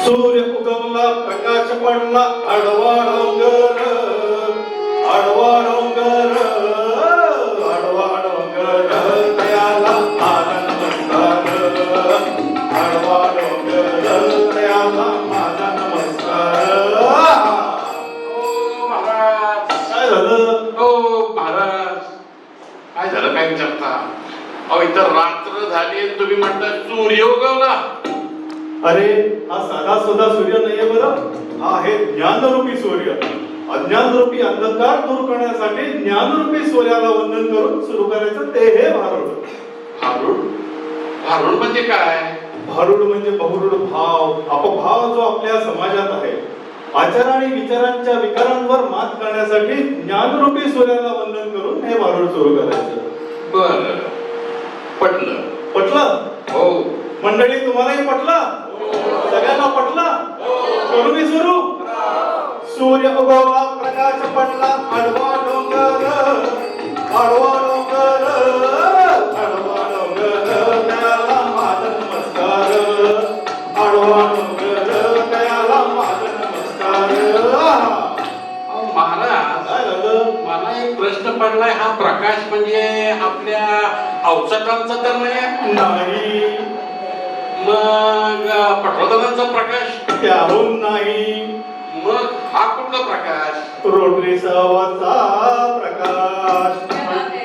सूर्य उगवला प्रकाश पडला आडवा डोंगर आडवा डोंगर आडवा डोंगर तयाला माझा नमस्कार आडवा डोंगर तयाला माझा नमस्कार. महाराज काय झालं? महाराज काय झालं काय विचारता? अहो इथं रात्र झाली आणि तुम्ही म्हणता सूर्य उगवला. अरे हा साधा सुद्धा सूर्य नाहीये बरं, हा आहे ज्ञानरूपी सूर्य. अज्ञानरूपी अंधकार दूर करण्यासाठी ज्ञानरूपी सूर्याला वंदन करून सुरू करायचं ते हे भारुड. भारुड भारुड म्हणजे काय? भारुड म्हणजे बहुरूढ भाव अपभाव जो आपल्या समाजात आहे. आचार आणि विचारांच्या विकारांवर मात करण्यासाठी ज्ञानरूपी सूर्याला वंदन करून हे भारुड सुरू करायचं. बर पटलं पटलं? हो. मंडळी तुम्हालाही पटलं? सगळ्यांना पटलं? करू मी सुरू? सूर्य उगवला प्रकाश पडला आडवा डोंगर आडवा डोंगर आडवा डोंगर त्याला माझा नमस्कार आडवा डोंगर त्याला माझा नमस्कार. महाराज काय झालं? मला एक प्रश्न पडलाय, हा प्रकाश म्हणजे आपल्या औषधांचा तर नाही? नाही. मग पटवर्धनांचा प्रकाश? त्याहून नाही. मग हा कुठला प्रकाश? रोटरी सहवाचा प्रकाश. आणि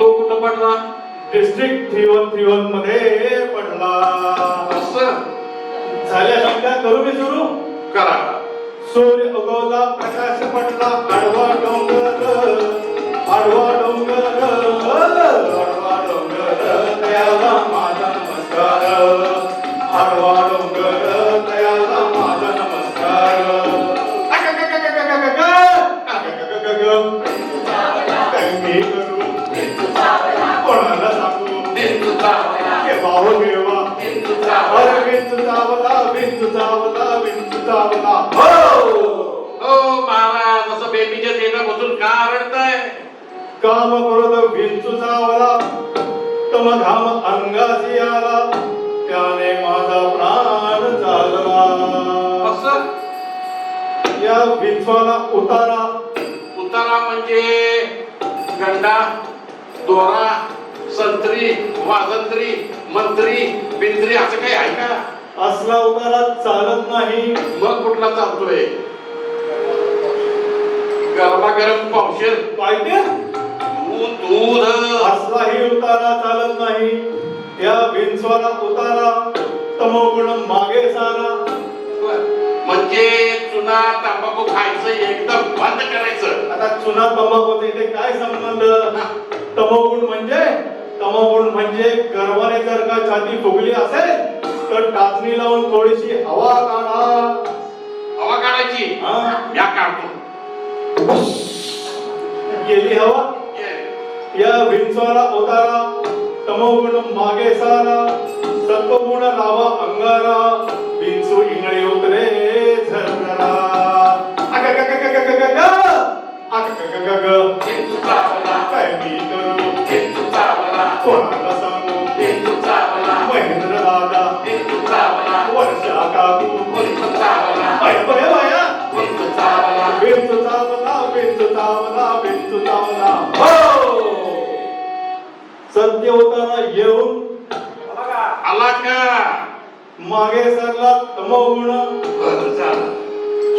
तो कुठं पडला? डिस्ट्रिक्ट 3131 मध्ये पडला. असं झाल्या शंका करू मी सुरू? करा. सूर्य उगवला प्रकाश पडला आडवा डोंगर आडवा डोंगर आडवा डोंगर तयाला माझा नमस्कार आडवा डोंगर तयाला माझा नमस्कार. काय मी करू? कोणाला सांगू? हे भाऊ देवा अरे विंचू चावला विंचू चावला विंचू चावला. हो महाराज, असं बेबीच्या देना बसून का रडताय? काम करोत विंचू चावला तम घाम अंगासी आला त्याने माझा प्राण चालला. असं या विंचवाला उतारा. उतारा म्हणजे गंडा, दोरा, संत्री, वाजंत्री, मंत्री, बिंत्री असं काही आहे का? असला उतारा चालत नाही. मग कुठला चालतोय? गरमागरम पावशेर पाहिजे दूध. असलाही उतारा चालत नाही. या विंचवाला उतारा तमोगुण मागे सारा. म्हणजे चुना तंबाखू खायचं एकदम बंद करायचं. आता चुना तंबाखूचा इथे काय संबंध? तमोगुण म्हणजे गर्वाने जर का छाती फुगली असेल तर टाचणी लावून थोडीशी हवा काढा. हवा काढायची? या काढतो. गेली हवा. या विंचवाला उतारा तमोगुण मागे सारा सत्वगुण लावा अंगारा विंचू इंगळे उतरे झरझरा. काय मी करू? कोणाला सांगू? महेंद्र दादा वर्षा काकू विंचू चावला विंचू चावला विंचू चावला. सत्य उतारा येऊन आला का? मागे सरला तमोगुण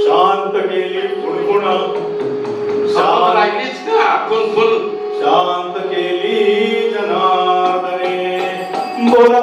शांत केली फुणफुण राहिलीच का फुल? शांत केली जनार्दने. बोला